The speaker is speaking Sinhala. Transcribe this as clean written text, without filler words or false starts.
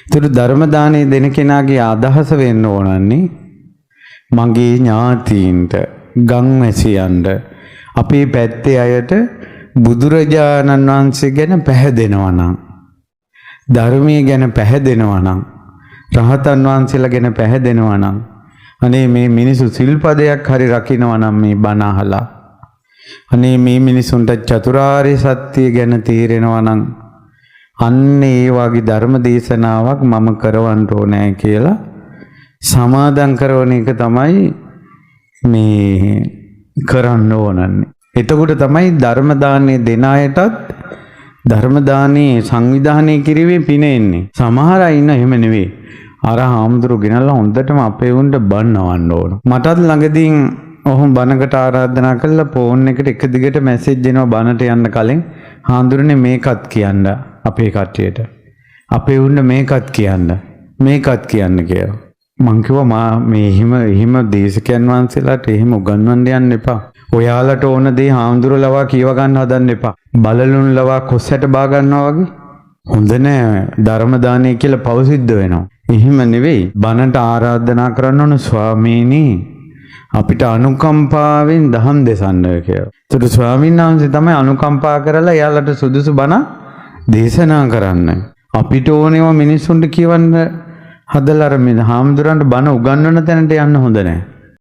ඒතර ධර්ම දානේ දෙන කෙනාගේ අදහස වෙන්න ඕනන්නේ මගේ ඥාතීන්ට, ගම්වැසියන්ට, අපේ පැත්තේ අයට බුදුරජාණන් වහන්සේ ගැන පැහැදෙනවා නම්, ධර්මයේ ගැන පැහැදෙනවා නම්, රහතන් වහන්සේලා ගැන පැහැදෙනවා නම්, අනේ මේ මිනිසු සිල්පදයක් හරි රකින්නවා නම් මේ බණ අහලා, අනේ මේ මිනිසුන්ට චතුරාර්ය සත්‍ය ගැන තේරෙනවා නම් අන්න ඒ වගේ ධර්ම දේශනාවක් මම කරවන්න ඕනේ කියලා සමාදන් කරන එක තමයි මේ කරන්න ඕනන්නේ. එතකොට තමයි ධර්ම දාන්නේ දෙන අයටත් ධර්ම දානේ සංවිධානය කිරීමේ පින එන්නේ. සමහර අය ඉන්න එහෙම නෙවෙයි. අර හාමුදුරු ගෙනල්ලා හොඳටම අපේ උන්ට බන්නවන්න ඕන. මටත් ළඟදී ඔහොම බණකට ආරාධනා කළා ෆෝන් එකට එක දිගට මැසේජ් දෙනවා බණට යන්න කලින්. හාමුදුරනේ මේකත් කියන්න අපේ කට්ටියට. අපේ උන්න මේකත් කියන්න. මේකත් කියන්න කියලා. මං කිව්වා මේ එහෙම දේශකයන් වහන්සේලාට එහෙම උගන්වන්න යන්න එපා. ඔයාලට ඕන දේ හාමුදුරු ලවා කියව ගන්න හදන්න එපා. බලලුන් ලවා කොස්සට බා ගන්නවා වගේ. හොඳ නෑ. ධර්ම දානය කියලා පවසිද්ධ වෙනවා. එහෙම නෙවෙයි. බණට ආරාධනා කරන්න ඕන ස්වාමීනි අපිට අනුකම්පාවෙන් දහම් දෙසන්න කියලා. ඒතර ස්වාමීන් වහන්සේ තමයි අනුකම්පා කරලා එයාලට සුදුසු බණ දේශනා කරන්න. අපිට ඕනේව මිනිස්සුන්ට කියවන්න හදලා අර මේ හාමුදුරන්ට බණ උගන්වන තැනට යන්න හොඳ නැහැ.